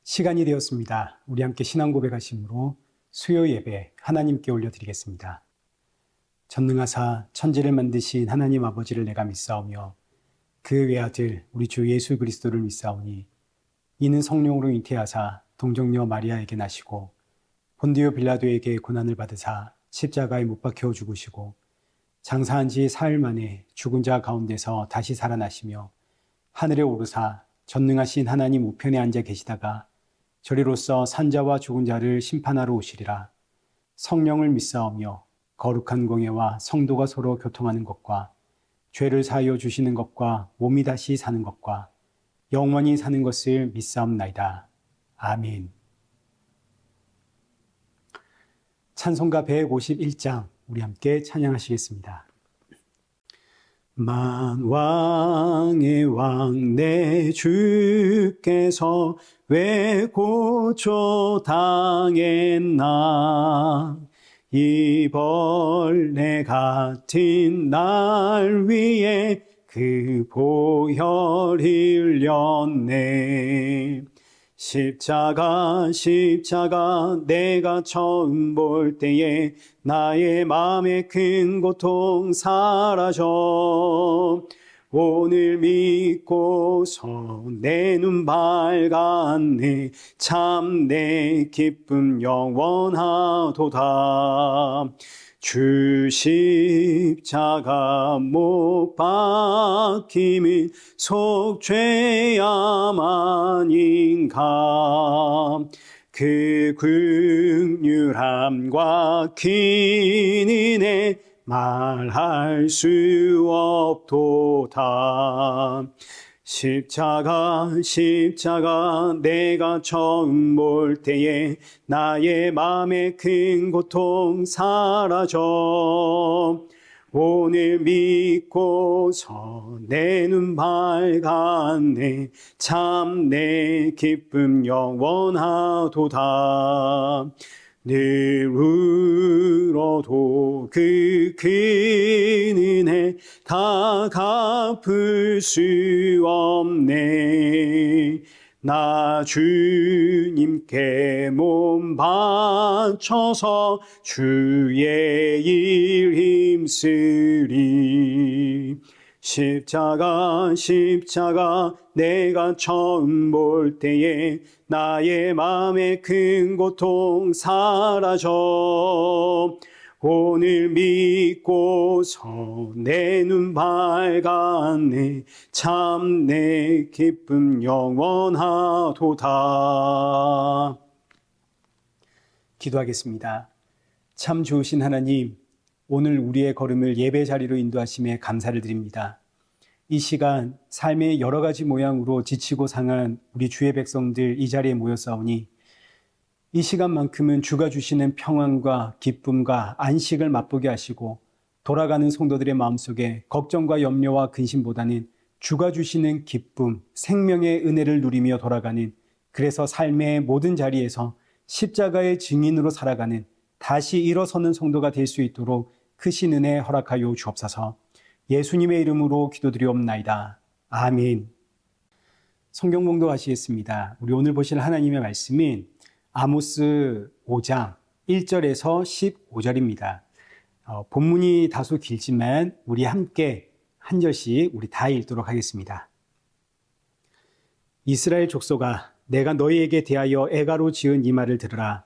시간이 되었습니다. 우리 함께 신앙 고백하심으로 수요 예배 하나님께 올려드리겠습니다. 전능하사 천지를 만드신 하나님 아버지를 내가 믿사오며 그 외아들 우리 주 예수 그리스도를 믿사오니 이는 성령으로 잉태하사 동정녀 마리아에게 나시고 본디오 빌라도에게 고난을 받으사 십자가에 못 박혀 죽으시고 장사한 지 사흘 만에 죽은 자 가운데서 다시 살아나시며 하늘에 오르사 전능하신 하나님 우편에 앉아 계시다가 저리로서 산자와 죽은 자를 심판하러 오시리라. 성령을 믿사오며 거룩한 공예와 성도가 서로 교통하는 것과 죄를 사하여 주시는 것과 몸이 다시 사는 것과 영원히 사는 것을 믿사옵나이다. 아멘. 찬송가 151장 우리 함께 찬양하시겠습니다. 만왕의 왕 내 주께서 왜 고초 당했나 이 벌레 같은 날 위에 그 보혈 흘렸네. 십자가 내가 처음 볼 때에 나의 마음의 큰 고통 사라져 오늘 믿고서 내 눈 밝았네. 참 내 기쁨 영원하도다. 주 십자가 못 박힘은 속죄야만인가. 그 긍휼함과 긴 은혜 말할 수 없도다. 십자가 내가 처음 볼 때에 나의 마음의 큰 고통 사라져 오늘 믿고서 내 눈 밝았네. 참 내 기쁨 영원하도다. 늘 울어도 그 큰 은혜 다 갚을 수 없네. 나 주님께 몸 바쳐서 주의 일 힘쓰리. 십자가 내가 처음 볼 때에 나의 마음의 큰 고통 사라져 오늘 믿고서 내 눈 밝았네. 참 내 기쁨 영원하도다. 기도하겠습니다. 참 좋으신 하나님, 오늘 우리의 걸음을 예배 자리로 인도하심에 감사를 드립니다. 이 시간 삶의 여러 가지 모양으로 지치고 상한 우리 주의 백성들 이 자리에 모였사오니 이 시간만큼은 주가 주시는 평안과 기쁨과 안식을 맛보게 하시고 돌아가는 성도들의 마음속에 걱정과 염려와 근심보다는 주가 주시는 기쁨, 생명의 은혜를 누리며 돌아가는, 그래서 삶의 모든 자리에서 십자가의 증인으로 살아가는, 다시 일어서는 성도가 될 수 있도록 크신 은혜 허락하여 주옵소서. 예수님의 이름으로 기도드리옵나이다. 아멘. 성경 봉독하시겠습니다. 우리 오늘 보실 하나님의 말씀은 아모스 5장 1절에서 15절입니다. 본문이 다소 길지만 우리 함께 한 절씩 우리 다 읽도록 하겠습니다. 이스라엘 족속아, 내가 너희에게 대하여 애가로 지은 이 말을 들으라.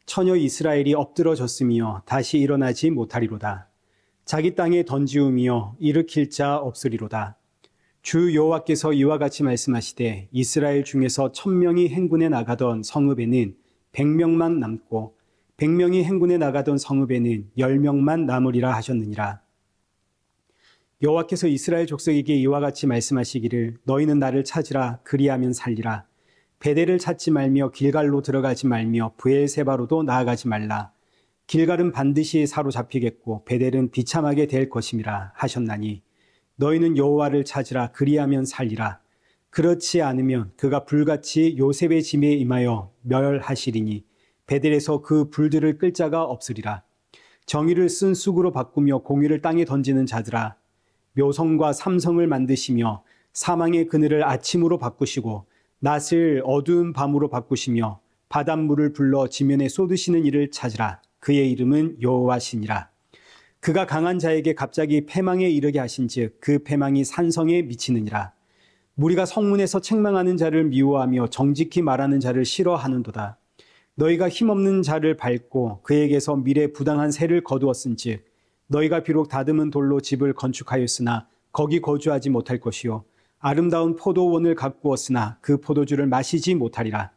처녀 이스라엘이 엎드러졌으며 다시 일어나지 못하리로다. 자기 땅에 던지우며 일으킬 자 없으리로다. 주 여호와께서 이와 같이 말씀하시되 이스라엘 중에서 1000명이 행군에 나가던 성읍에는 100명만 남고 100명이 행군에 나가던 성읍에는 10명만 남으리라 하셨느니라. 여호와께서 이스라엘 족속에게 이와 같이 말씀하시기를 너희는 나를 찾으라. 그리하면 살리라. 베델을 찾지 말며 길갈로 들어가지 말며 브엘세바로도 나아가지 말라. 길갈은 반드시 사로잡히겠고 베델은 비참하게 될 것임이라 하셨나니 너희는 여호와를 찾으라. 그리하면 살리라. 그렇지 않으면 그가 불같이 요셉의 짐에 임하여 멸하시리니 베델에서 그 불들을 끌 자가 없으리라. 정의를 쓴 쑥으로 바꾸며 공의를 땅에 던지는 자들아, 묘성과 삼성을 만드시며 사망의 그늘을 아침으로 바꾸시고 낮을 어두운 밤으로 바꾸시며 바닷물을 불러 지면에 쏟으시는 이를 찾으라. 그의 이름은 여호와시니라. 그가 강한 자에게 갑자기 패망에 이르게 하신즉 그 패망이 산성에 미치느니라. 무리가 성문에서 책망하는 자를 미워하며 정직히 말하는 자를 싫어하는도다. 너희가 힘없는 자를 밟고 그에게서 미래 부당한 세를 거두었은즉 너희가 비록 다듬은 돌로 집을 건축하였으나 거기 거주하지 못할 것이요 아름다운 포도원을 가꾸었으나 그 포도주를 마시지 못하리라.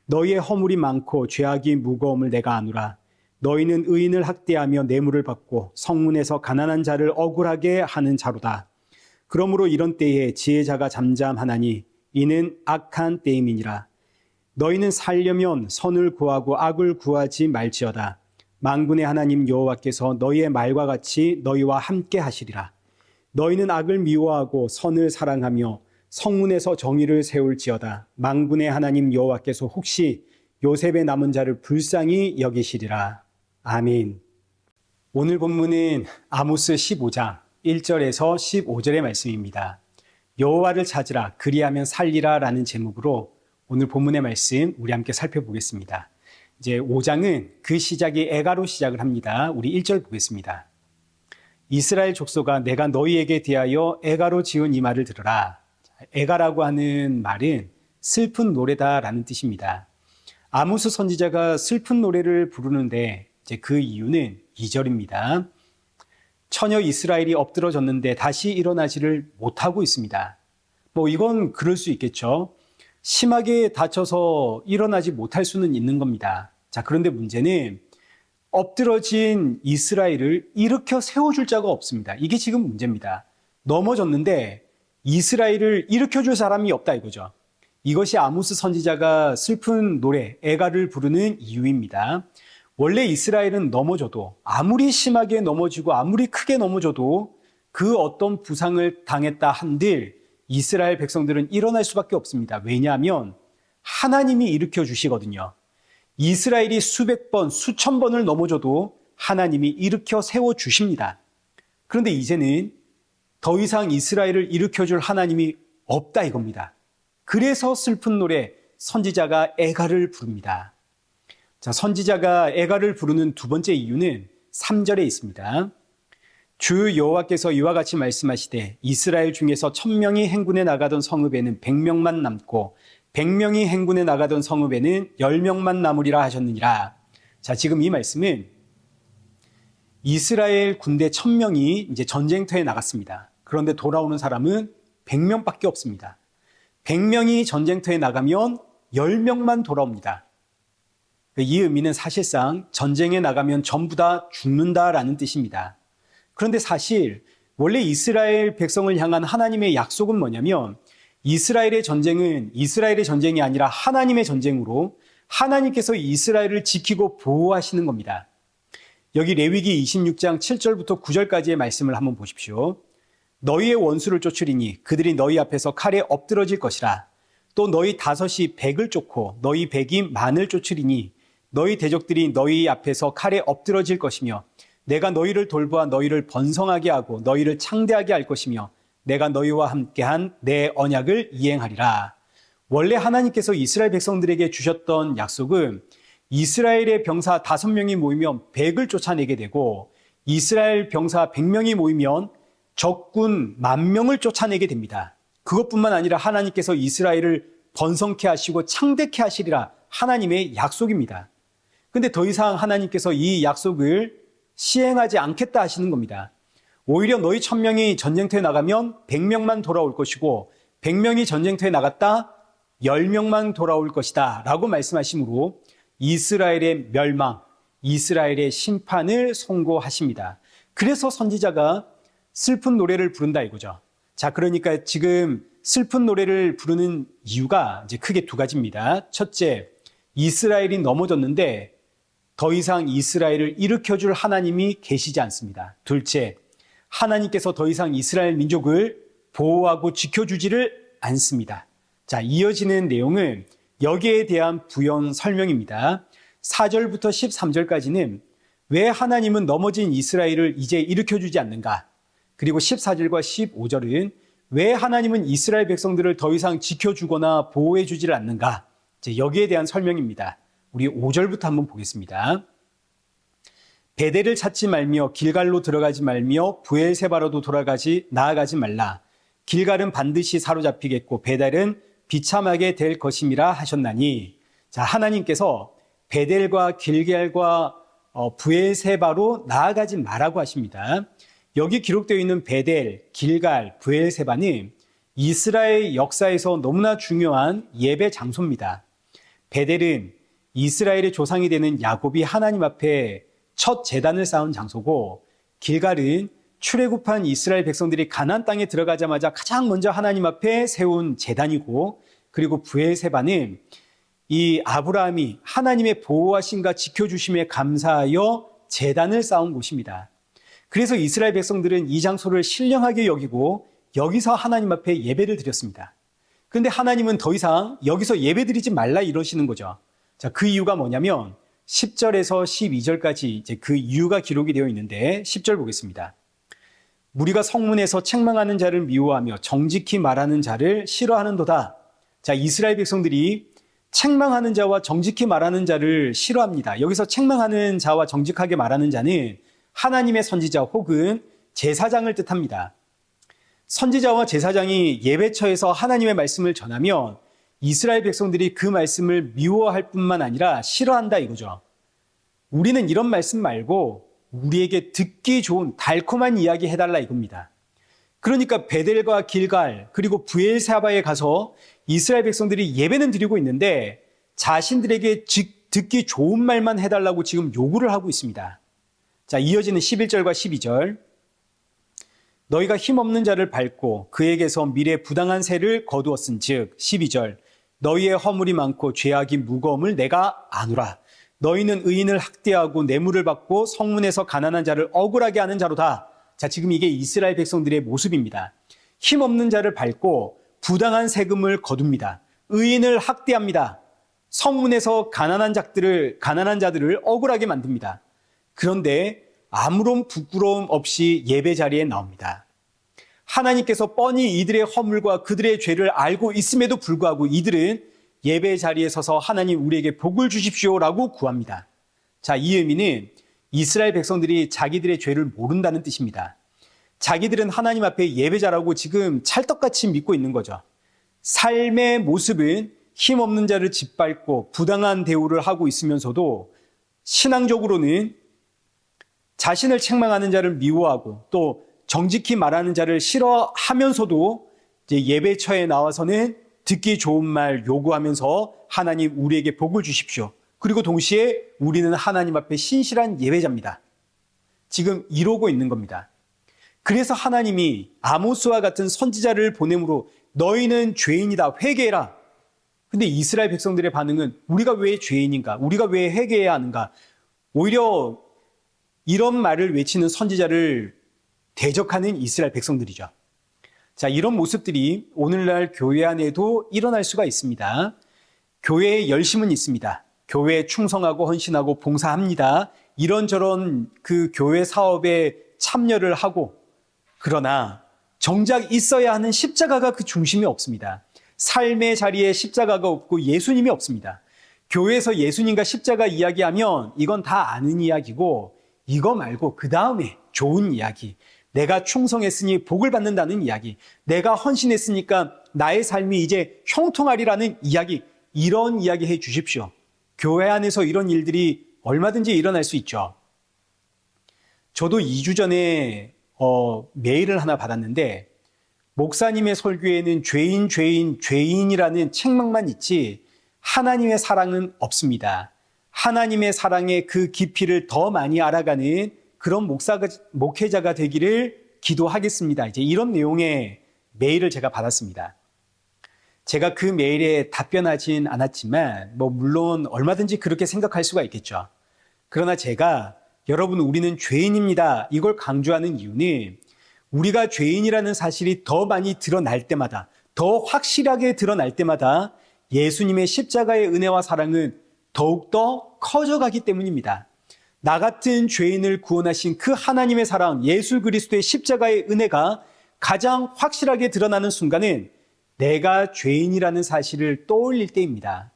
너희의 허물이 많고 죄악이 무거움을 내가 아노라. 너희는 의인을 학대하며 뇌물을 받고 성문에서 가난한 자를 억울하게 하는 자로다. 그러므로 이런 때에 지혜자가 잠잠하나니 이는 악한 때임이니라. 너희는 살려면 선을 구하고 악을 구하지 말지어다. 만군의 하나님 여호와께서 너희의 말과 같이 너희와 함께 하시리라. 너희는 악을 미워하고 선을 사랑하며 성문에서 정의를 세울지어다. 만군의 하나님 여호와께서 혹시 요셉의 남은 자를 불쌍히 여기시리라. 아멘. 오늘 본문은 아모스 15장 1절에서 15절의 말씀입니다. 여호와를 찾으라 그리하면 살리라 라는 제목으로 오늘 본문의 말씀 우리 함께 살펴보겠습니다. 이제 5장은 그 시작이 애가로 시작을 합니다. 우리 1절 보겠습니다. 이스라엘 족속아 내가 너희에게 대하여 애가로 지은 이 말을 들으라. 애가라고 하는 말은 슬픈 노래다라는 뜻입니다. 아모스 선지자가 슬픈 노래를 부르는데 이제 그 이유는 2절입니다. 처녀 이스라엘이 엎드러졌는데 다시 일어나지를 못하고 있습니다. 이건 그럴 수 있겠죠. 심하게 다쳐서 일어나지 못할 수는 있는 겁니다. 자, 그런데 문제는 엎드러진 이스라엘을 일으켜 세워줄 자가 없습니다. 이게 지금 문제입니다. 넘어졌는데 이스라엘을 일으켜줄 사람이 없다 이거죠. 이것이 아모스 선지자가 슬픈 노래, 애가를 부르는 이유입니다. 원래 이스라엘은 넘어져도 아무리 심하게 넘어지고 아무리 크게 넘어져도 그 어떤 부상을 당했다 한들 이스라엘 백성들은 일어날 수밖에 없습니다. 왜냐하면 하나님이 일으켜 주시거든요. 이스라엘이 수백 번, 수천 번을 넘어져도 하나님이 일으켜 세워 주십니다. 그런데 이제는 더 이상 이스라엘을 일으켜 줄 하나님이 없다 이겁니다. 그래서 슬픈 노래 선지자가 애가를 부릅니다. 자, 선지자가 애가를 부르는 두 번째 이유는 3절에 있습니다. 주 여호와께서 이와 같이 말씀하시되 이스라엘 중에서 1000명이 행군에 나가던 성읍에는 100명만 남고 100명이 행군에 나가던 성읍에는 10명만 남으리라 하셨느니라. 자, 지금 이 말씀은 이스라엘 군대 1000명이 이제 전쟁터에 나갔습니다. 그런데 돌아오는 사람은 100명밖에 없습니다. 100명이 전쟁터에 나가면 10명만 돌아옵니다. 이 의미는 사실상 전쟁에 나가면 전부 다 죽는다라는 뜻입니다. 그런데 사실 원래 이스라엘 백성을 향한 하나님의 약속은 뭐냐면 이스라엘의 전쟁은 이스라엘의 전쟁이 아니라 하나님의 전쟁으로 하나님께서 이스라엘을 지키고 보호하시는 겁니다. 여기 레위기 26장 7절부터 9절까지의 말씀을 한번 보십시오. 너희의 원수를 쫓으리니 그들이 너희 앞에서 칼에 엎드러질 것이라. 또 너희 다섯이 백을 쫓고 너희 백이 만을 쫓으리니 너희 대적들이 너희 앞에서 칼에 엎드러질 것이며 내가 너희를 돌보아 너희를 번성하게 하고 너희를 창대하게 할 것이며 내가 너희와 함께한 내 언약을 이행하리라. 원래 하나님께서 이스라엘 백성들에게 주셨던 약속은 이스라엘의 병사 5명이 모이면 100을 쫓아내게 되고 이스라엘 병사 100명이 모이면 적군 10,000명을 쫓아내게 됩니다. 그것뿐만 아니라 하나님께서 이스라엘을 번성케 하시고 창대케 하시리라 하나님의 약속입니다. 근데 더 이상 하나님께서 이 약속을 시행하지 않겠다 하시는 겁니다. 오히려 너희 1000명이 전쟁터에 나가면 100명만 돌아올 것이고 100명이 전쟁터에 나갔다 10명만 돌아올 것이다 라고 말씀하시므로 이스라엘의 멸망, 이스라엘의 심판을 선고하십니다. 그래서 선지자가 슬픈 노래를 부른다 이거죠. 자, 그러니까 지금 슬픈 노래를 부르는 이유가 이제 크게 두 가지입니다. 첫째, 이스라엘이 넘어졌는데 더 이상 이스라엘을 일으켜줄 하나님이 계시지 않습니다. 둘째, 하나님께서 더 이상 이스라엘 민족을 보호하고 지켜주지를 않습니다. 자, 이어지는 내용은 여기에 대한 부연 설명입니다. 4절부터 13절까지는 왜 하나님은 넘어진 이스라엘을 이제 일으켜주지 않는가? 그리고 14절과 15절은 왜 하나님은 이스라엘 백성들을 더 이상 지켜주거나 보호해주지를 않는가? 이제 여기에 대한 설명입니다. 우리 5절부터 한번 보겠습니다. 베델을 찾지 말며 길갈로 들어가지 말며 브엘세바로도 나아가지 말라. 길갈은 반드시 사로잡히겠고 베델은 비참하게 될 것임이라 하셨나니. 자, 하나님께서 베델과 길갈과 브엘세바로 나아가지 말라고 하십니다. 여기 기록되어 있는 베델, 길갈, 브엘세바는 이스라엘 역사에서 너무나 중요한 예배 장소입니다. 베델은 이스라엘의 조상이 되는 야곱이 하나님 앞에 첫 제단을 쌓은 장소고, 길갈은 출애굽한 이스라엘 백성들이 가나안 땅에 들어가자마자 가장 먼저 하나님 앞에 세운 제단이고, 그리고 브엘세바는 이 아브라함이 하나님의 보호하심과 지켜주심에 감사하여 제단을 쌓은 곳입니다. 그래서 이스라엘 백성들은 이 장소를 신령하게 여기고 여기서 하나님 앞에 예배를 드렸습니다. 그런데 하나님은 더 이상 여기서 예배 드리지 말라 이러시는 거죠. 자, 그 이유가 뭐냐면 10절에서 12절까지 이제 그 이유가 기록이 되어 있는데 10절 보겠습니다. 무리가 성문에서 책망하는 자를 미워하며 정직히 말하는 자를 싫어하는도다. 자, 이스라엘 백성들이 책망하는 자와 정직히 말하는 자를 싫어합니다. 여기서 책망하는 자와 정직하게 말하는 자는 하나님의 선지자 혹은 제사장을 뜻합니다. 선지자와 제사장이 예배처에서 하나님의 말씀을 전하면 이스라엘 백성들이 그 말씀을 미워할 뿐만 아니라 싫어한다 이거죠. 우리는 이런 말씀 말고 우리에게 듣기 좋은 달콤한 이야기 해달라 이겁니다. 그러니까 베델과 길갈 그리고 브엘세바에 가서 이스라엘 백성들이 예배는 드리고 있는데 자신들에게 듣기 좋은 말만 해달라고 지금 요구를 하고 있습니다. 자, 이어지는 11절과 12절. 너희가 힘없는 자를 밟고 그에게서 미래 부당한 세를 거두었은 즉 12절. 너희의 허물이 많고 죄악이 무거움을 내가 아노라. 너희는 의인을 학대하고 뇌물을 받고 성문에서 가난한 자를 억울하게 하는 자로다. 자, 지금 이게 이스라엘 백성들의 모습입니다. 힘없는 자를 밟고 부당한 세금을 거둡니다. 의인을 학대합니다. 성문에서 가난한 자들을 억울하게 만듭니다. 그런데 아무런 부끄러움 없이 예배 자리에 나옵니다. 하나님께서 뻔히 이들의 허물과 그들의 죄를 알고 있음에도 불구하고 이들은 예배 자리에 서서 하나님 우리에게 복을 주십시오라고 구합니다. 자, 이 의미는 이스라엘 백성들이 자기들의 죄를 모른다는 뜻입니다. 자기들은 하나님 앞에 예배자라고 지금 찰떡같이 믿고 있는 거죠. 삶의 모습은 힘없는 자를 짓밟고 부당한 대우를 하고 있으면서도 신앙적으로는 자신을 책망하는 자를 미워하고 또 정직히 말하는 자를 싫어하면서도 이제 예배처에 나와서는 듣기 좋은 말 요구하면서 하나님 우리에게 복을 주십시오. 그리고 동시에 우리는 하나님 앞에 신실한 예배자입니다. 지금 이러고 있는 겁니다. 그래서 하나님이 아모스와 같은 선지자를 보냄으로 너희는 죄인이다 회개해라. 근데 이스라엘 백성들의 반응은 우리가 왜 죄인인가? 우리가 왜 회개해야 하는가? 오히려 이런 말을 외치는 선지자를 대적하는 이스라엘 백성들이죠. 자, 이런 모습들이 오늘날 교회 안에도 일어날 수가 있습니다. 교회에 열심은 있습니다. 교회에 충성하고 헌신하고 봉사합니다. 이런저런 그 교회 사업에 참여를 하고, 그러나 정작 있어야 하는 십자가가 그 중심이 없습니다. 삶의 자리에 십자가가 없고 예수님이 없습니다. 교회에서 예수님과 십자가 이야기하면 이건 다 아는 이야기고, 이거 말고 그 다음에 좋은 이야기, 내가 충성했으니 복을 받는다는 이야기, 내가 헌신했으니까 나의 삶이 이제 형통하리라는 이야기, 이런 이야기 해 주십시오. 교회 안에서 이런 일들이 얼마든지 일어날 수 있죠. 저도 2주 전에 메일을 하나 받았는데 목사님의 설교에는 죄인이라는 책망만 있지 하나님의 사랑은 없습니다. 하나님의 사랑의 그 깊이를 더 많이 알아가는 그런 목회자가 되기를 기도하겠습니다. 이제 이런 내용의 메일을 제가 받았습니다. 제가 그 메일에 답변하진 않았지만 물론 얼마든지 그렇게 생각할 수가 있겠죠. 그러나 제가 여러분 우리는 죄인입니다. 이걸 강조하는 이유는 우리가 죄인이라는 사실이 더 많이 드러날 때마다, 더 확실하게 드러날 때마다 예수님의 십자가의 은혜와 사랑은 더욱더 커져가기 때문입니다. 나 같은 죄인을 구원하신 그 하나님의 사랑, 예수 그리스도의 십자가의 은혜가 가장 확실하게 드러나는 순간은 내가 죄인이라는 사실을 떠올릴 때입니다.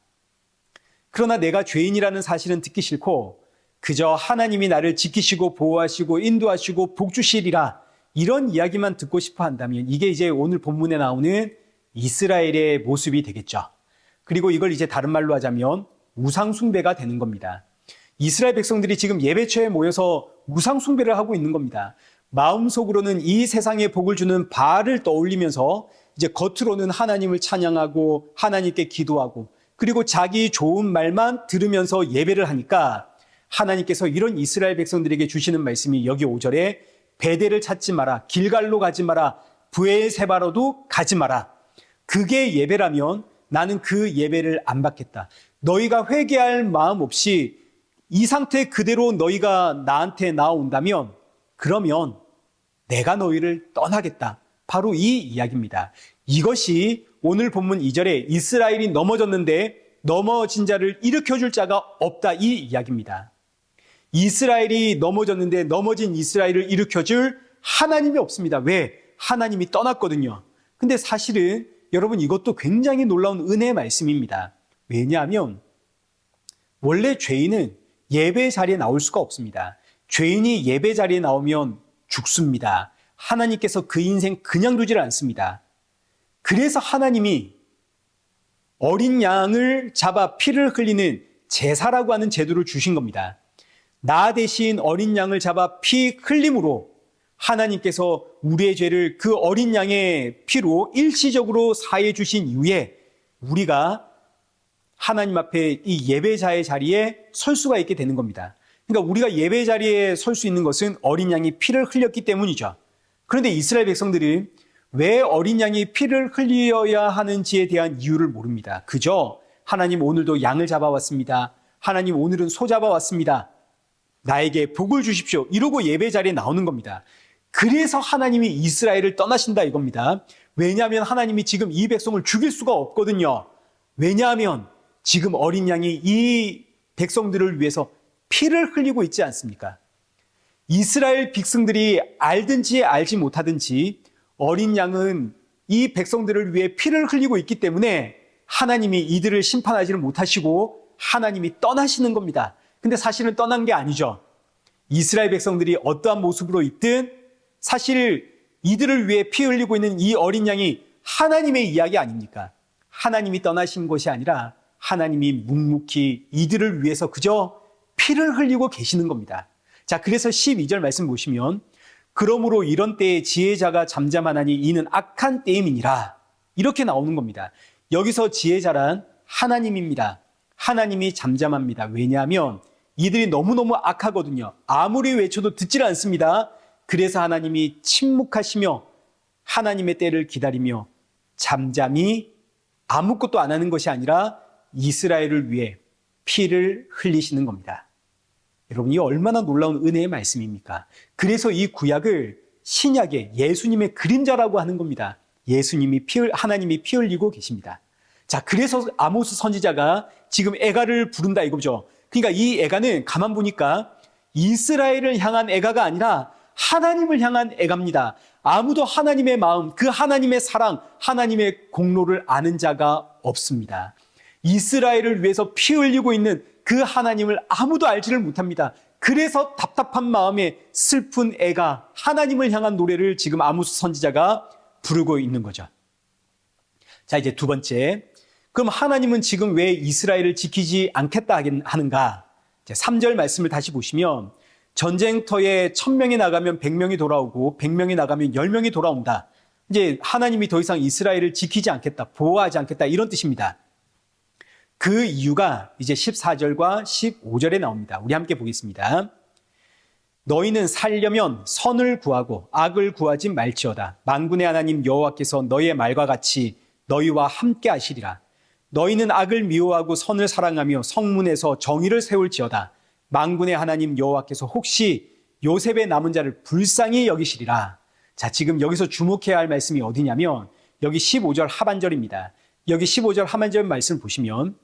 그러나 내가 죄인이라는 사실은 듣기 싫고 그저 하나님이 나를 지키시고 보호하시고 인도하시고 복주시리라 이런 이야기만 듣고 싶어 한다면 이게 이제 오늘 본문에 나오는 이스라엘의 모습이 되겠죠. 그리고 이걸 이제 다른 말로 하자면 우상숭배가 되는 겁니다. 이스라엘 백성들이 지금 예배처에 모여서 우상숭배를 하고 있는 겁니다. 마음속으로는 이 세상에 복을 주는 바알을 떠올리면서 이제 겉으로는 하나님을 찬양하고 하나님께 기도하고 그리고 자기 좋은 말만 들으면서 예배를 하니까 하나님께서 이런 이스라엘 백성들에게 주시는 말씀이 여기 5절에 베델을 찾지 마라, 길갈로 가지 마라, 브엘세바로도 가지 마라. 그게 예배라면 나는 그 예배를 안 받겠다. 너희가 회개할 마음 없이 이 상태 그대로 너희가 나한테 나온다면 그러면 내가 너희를 떠나겠다. 바로 이 이야기입니다. 이것이 오늘 본문 2절에 이스라엘이 넘어졌는데 넘어진 자를 일으켜줄 자가 없다. 이 이야기입니다. 이스라엘이 넘어졌는데 넘어진 이스라엘을 일으켜줄 하나님이 없습니다. 왜? 하나님이 떠났거든요. 근데 사실은 여러분 이것도 굉장히 놀라운 은혜의 말씀입니다. 왜냐하면 원래 죄인은 예배 자리에 나올 수가 없습니다. 죄인이 예배 자리에 나오면 죽습니다. 하나님께서 그 인생 그냥 두질 않습니다. 그래서 하나님이 어린 양을 잡아 피를 흘리는 제사라고 하는 제도를 주신 겁니다. 나 대신 어린 양을 잡아 피 흘림으로 하나님께서 우리의 죄를 그 어린 양의 피로 일시적으로 사해 주신 이후에 우리가 하나님 앞에 이 예배자의 자리에 설 수가 있게 되는 겁니다. 그러니까 우리가 예배 자리에 설 수 있는 것은 어린 양이 피를 흘렸기 때문이죠. 그런데 이스라엘 백성들은 왜 어린 양이 피를 흘려야 하는지에 대한 이유를 모릅니다. 그저 하나님 오늘도 양을 잡아왔습니다. 하나님 오늘은 소 잡아왔습니다. 나에게 복을 주십시오. 이러고 예배 자리에 나오는 겁니다. 그래서 하나님이 이스라엘을 떠나신다 이겁니다. 왜냐하면 하나님이 지금 이 백성을 죽일 수가 없거든요. 왜냐하면 지금 어린 양이 이 백성들을 위해서 피를 흘리고 있지 않습니까? 이스라엘 백성들이 알든지 알지 못하든지 어린 양은 이 백성들을 위해 피를 흘리고 있기 때문에 하나님이 이들을 심판하지를 못하시고 하나님이 떠나시는 겁니다. 근데 사실은 떠난 게 아니죠. 이스라엘 백성들이 어떠한 모습으로 있든 사실 이들을 위해 피 흘리고 있는 이 어린 양이 하나님의 이야기 아닙니까? 하나님이 떠나신 것이 아니라 하나님이 묵묵히 이들을 위해서 그저 피를 흘리고 계시는 겁니다. 자, 그래서 12절 말씀 보시면 그러므로 이런 때에 지혜자가 잠잠하나니 이는 악한 때임이니라 이렇게 나오는 겁니다. 여기서 지혜자란 하나님입니다. 하나님이 잠잠합니다. 왜냐하면 이들이 너무너무 악하거든요. 아무리 외쳐도 듣질 않습니다. 그래서 하나님이 침묵하시며 하나님의 때를 기다리며 잠잠히 아무것도 안 하는 것이 아니라 이스라엘을 위해 피를 흘리시는 겁니다. 여러분, 이 얼마나 놀라운 은혜의 말씀입니까? 그래서 이 구약을 신약의 예수님의 그림자라고 하는 겁니다. 예수님이 하나님이 피 흘리고 계십니다. 자, 그래서 아모스 선지자가 지금 애가를 부른다 이거죠. 그러니까 이 애가는 가만 보니까 이스라엘을 향한 애가가 아니라 하나님을 향한 애가입니다. 아무도 하나님의 마음, 그 하나님의 사랑, 하나님의 공로를 아는 자가 없습니다. 이스라엘을 위해서 피 흘리고 있는 그 하나님을 아무도 알지를 못합니다. 그래서 답답한 마음에 슬픈 애가 하나님을 향한 노래를 지금 아모스 선지자가 부르고 있는 거죠. 자, 이제 두 번째. 그럼 하나님은 지금 왜 이스라엘을 지키지 않겠다 하는가? 3절 말씀을 다시 보시면 전쟁터에 1000명이 나가면 100명이 돌아오고 100명이 나가면 10명이 돌아온다. 이제 하나님이 더 이상 이스라엘을 지키지 않겠다, 보호하지 않겠다 이런 뜻입니다. 그 이유가 이제 14절과 15절에 나옵니다. 우리 함께 보겠습니다. 너희는 살려면 선을 구하고 악을 구하지 말지어다. 만군의 하나님 여호와께서 너희의 말과 같이 너희와 함께 하시리라. 너희는 악을 미워하고 선을 사랑하며 성문에서 정의를 세울지어다. 만군의 하나님 여호와께서 혹시 요셉의 남은 자를 불쌍히 여기시리라. 자, 지금 여기서 주목해야 할 말씀이 어디냐면 여기 15절 하반절입니다. 여기 15절 하반절 말씀을 보시면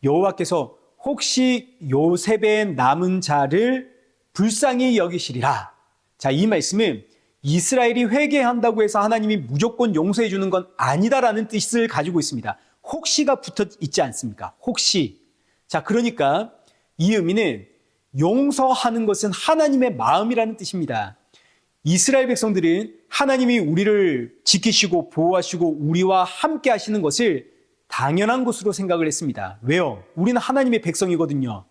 여호와께서 혹시 요셉의 남은 자를 불쌍히 여기시리라. 자, 이 말씀은 이스라엘이 회개한다고 해서 하나님이 무조건 용서해 주는 건 아니다라는 뜻을 가지고 있습니다. 혹시가 붙어 있지 않습니까? 혹시. 자, 그러니까 이 의미는 용서하는 것은 하나님의 마음이라는 뜻입니다. 이스라엘 백성들은 하나님이 우리를 지키시고 보호하시고 우리와 함께 하시는 것을 당연한 것으로 생각을 했습니다. 왜요? 우리는 하나님의 백성이거든요.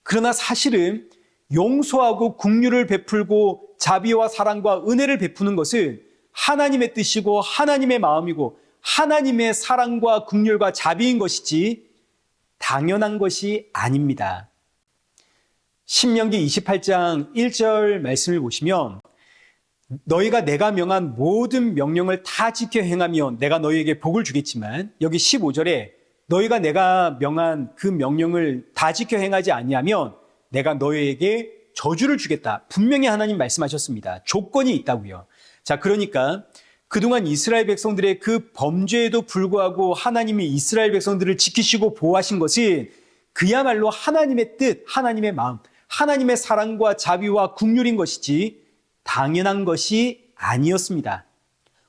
그러나 사실은 용서하고 긍휼을 베풀고 자비와 사랑과 은혜를 베푸는 것은 하나님의 뜻이고 하나님의 마음이고 하나님의 사랑과 긍휼과 자비인 것이지 당연한 것이 아닙니다. 신명기 28장 1절 말씀을 보시면 너희가 내가 명한 모든 명령을 다 지켜 행하면 내가 너희에게 복을 주겠지만 여기 15절에 너희가 내가 명한 그 명령을 다 지켜 행하지 아니하면 내가 너희에게 저주를 주겠다. 분명히 하나님 말씀하셨습니다. 조건이 있다고요. 자, 그러니까 그동안 이스라엘 백성들의 그 범죄에도 불구하고 하나님이 이스라엘 백성들을 지키시고 보호하신 것은 그야말로 하나님의 뜻, 하나님의 마음, 하나님의 사랑과 자비와 긍휼인 것이지 당연한 것이 아니었습니다.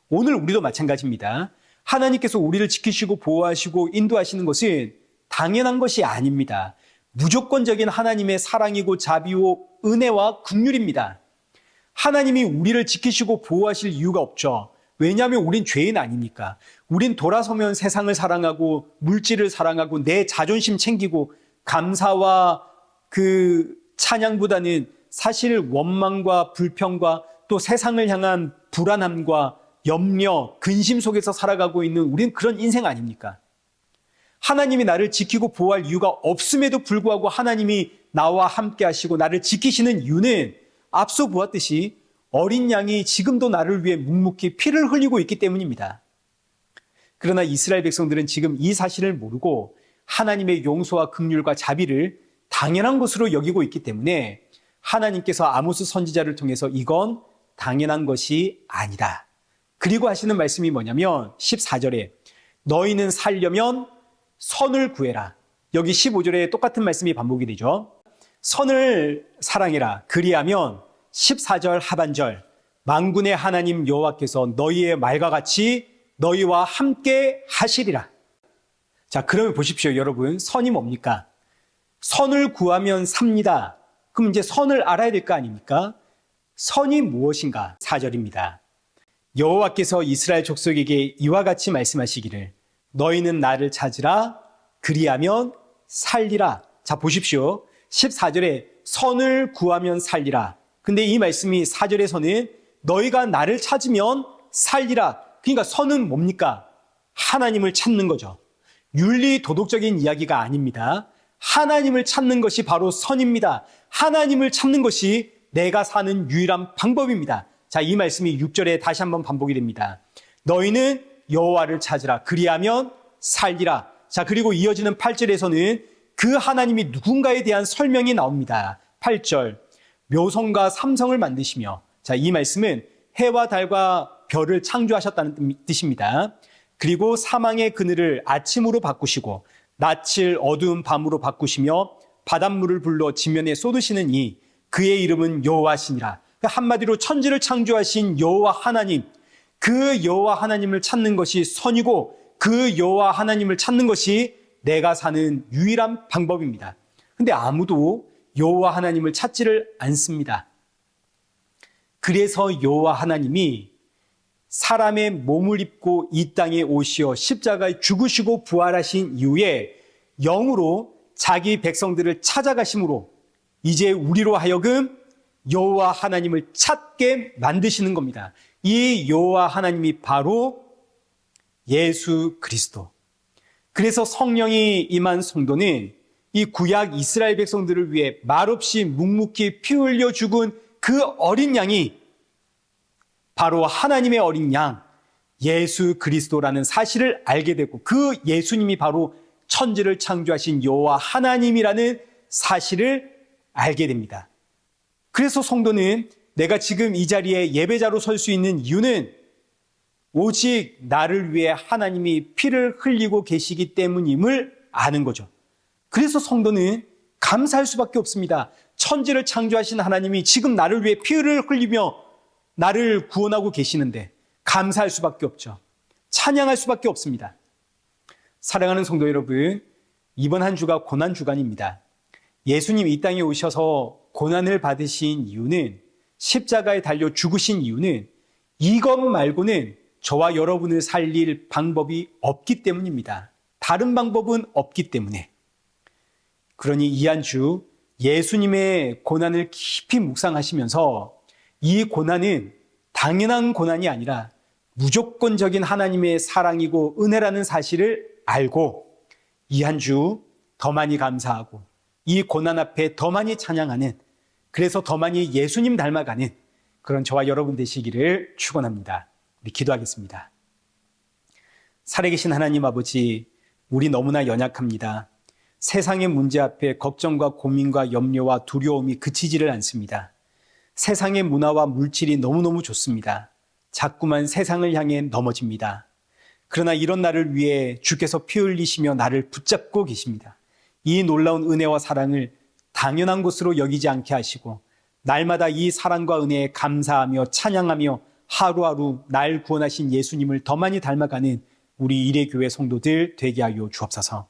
오늘 우리도 마찬가지입니다. 하나님께서 우리를 지키시고 보호하시고 인도하시는 것은 당연한 것이 아닙니다. 무조건적인 하나님의 사랑이고 자비고 은혜와 긍휼입니다. 하나님이 우리를 지키시고 보호하실 이유가 없죠. 왜냐하면 우린 죄인 아닙니까? 우린 돌아서면 세상을 사랑하고 물질을 사랑하고 내 자존심 챙기고 감사와 그 찬양보다는 사실 원망과 불평과 또 세상을 향한 불안함과 염려, 근심 속에서 살아가고 있는 우린 그런 인생 아닙니까? 하나님이 나를 지키고 보호할 이유가 없음에도 불구하고 하나님이 나와 함께 하시고 나를 지키시는 이유는 앞서 보았듯이 어린 양이 지금도 나를 위해 묵묵히 피를 흘리고 있기 때문입니다. 그러나 이스라엘 백성들은 지금 이 사실을 모르고 하나님의 용서와 긍휼과 자비를 당연한 것으로 여기고 있기 때문에 하나님께서 아모스 선지자를 통해서 이건 당연한 것이 아니다. 그리고 하시는 말씀이 뭐냐면 14절에 너희는 살려면 선을 구해라. 여기 15절에 똑같은 말씀이 반복이 되죠. 선을 사랑해라. 그리하면 14절 하반절 만군의 하나님 여호와께서 너희의 말과 같이 너희와 함께 하시리라. 자, 그러면 보십시오, 여러분. 선이 뭡니까? 선을 구하면 삽니다. 그럼 이제 선을 알아야 될 거 아닙니까? 선이 무엇인가? 4절입니다. 여호와께서 이스라엘 족속에게 이와 같이 말씀하시기를 너희는 나를 찾으라 그리하면 살리라. 자, 보십시오. 14절에 선을 구하면 살리라. 근데 이 말씀이 4절에서는 너희가 나를 찾으면 살리라. 그러니까 선은 뭡니까? 하나님을 찾는 거죠. 윤리 도덕적인 이야기가 아닙니다. 하나님을 찾는 것이 바로 선입니다. 하나님을 찾는 것이 내가 사는 유일한 방법입니다. 자, 이 말씀이 6절에 다시 한번 반복이 됩니다. 너희는 여호와를 찾으라. 그리하면 살리라. 자, 그리고 이어지는 8절에서는 그 하나님이 누군가에 대한 설명이 나옵니다. 8절. 묘성과 삼성을 만드시며. 자, 이 말씀은 해와 달과 별을 창조하셨다는 뜻입니다. 그리고 사망의 그늘을 아침으로 바꾸시고 낯을 어두운 밤으로 바꾸시며 바닷물을 불러 지면에 쏟으시는 이 그의 이름은 여호와시니라. 한마디로 천지를 창조하신 여호와 하나님, 그 여호와 하나님을 찾는 것이 선이고 그 여호와 하나님을 찾는 것이 내가 사는 유일한 방법입니다. 근데 아무도 여호와 하나님을 찾지를 않습니다. 그래서 여호와 하나님이 사람의 몸을 입고 이 땅에 오시어 십자가에 죽으시고 부활하신 이후에 영으로 자기 백성들을 찾아가심으로 이제 우리로 하여금 여호와 하나님을 찾게 만드시는 겁니다. 이 여호와 하나님이 바로 예수 그리스도. 그래서 성령이 임한 성도는 이 구약 이스라엘 백성들을 위해 말없이 묵묵히 피 흘려 죽은 그 어린 양이 바로 하나님의 어린 양 예수 그리스도라는 사실을 알게 되고 그 예수님이 바로 천지를 창조하신 여호와 하나님이라는 사실을 알게 됩니다. 그래서 성도는 내가 지금 이 자리에 예배자로 설 수 있는 이유는 오직 나를 위해 하나님이 피를 흘리고 계시기 때문임을 아는 거죠. 그래서 성도는 감사할 수밖에 없습니다. 천지를 창조하신 하나님이 지금 나를 위해 피를 흘리며 나를 구원하고 계시는데 감사할 수밖에 없죠. 찬양할 수밖에 없습니다. 사랑하는 성도 여러분, 이번 한 주가 고난 주간입니다. 예수님 이 땅에 오셔서 고난을 받으신 이유는, 십자가에 달려 죽으신 이유는 이것 말고는 저와 여러분을 살릴 방법이 없기 때문입니다. 다른 방법은 없기 때문에. 그러니 이 한 주 예수님의 고난을 깊이 묵상하시면서 이 고난은 당연한 고난이 아니라 무조건적인 하나님의 사랑이고 은혜라는 사실을 알고 이 한 주 더 많이 감사하고 이 고난 앞에 더 많이 찬양하는, 그래서 더 많이 예수님 닮아가는 그런 저와 여러분 되시기를 축원합니다. 우리 기도하겠습니다. 살아계신 하나님 아버지, 우리 너무나 연약합니다. 세상의 문제 앞에 걱정과 고민과 염려와 두려움이 그치지를 않습니다. 세상의 문화와 물질이 너무너무 좋습니다. 자꾸만 세상을 향해 넘어집니다. 그러나 이런 나를 위해 주께서 피 흘리시며 나를 붙잡고 계십니다. 이 놀라운 은혜와 사랑을 당연한 것으로 여기지 않게 하시고 날마다 이 사랑과 은혜에 감사하며 찬양하며 하루하루 날 구원하신 예수님을 더 많이 닮아가는 우리 이레교회 성도들 되게 하여 주옵소서.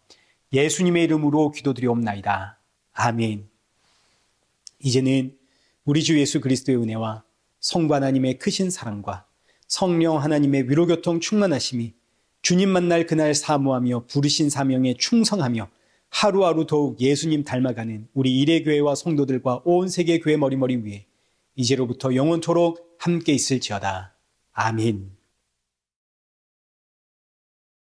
예수님의 이름으로 기도드리옵나이다. 아멘. 이제는 우리 주 예수 그리스도의 은혜와 성부 하나님의 크신 사랑과 성령 하나님의 위로교통 충만하심이 주님 만날 그날 사모하며 부르신 사명에 충성하며 하루하루 더욱 예수님 닮아가는 우리 이레교회와 성도들과 온 세계 교회 머리머리 위에 이제로부터 영원토록 함께 있을지어다. 아멘.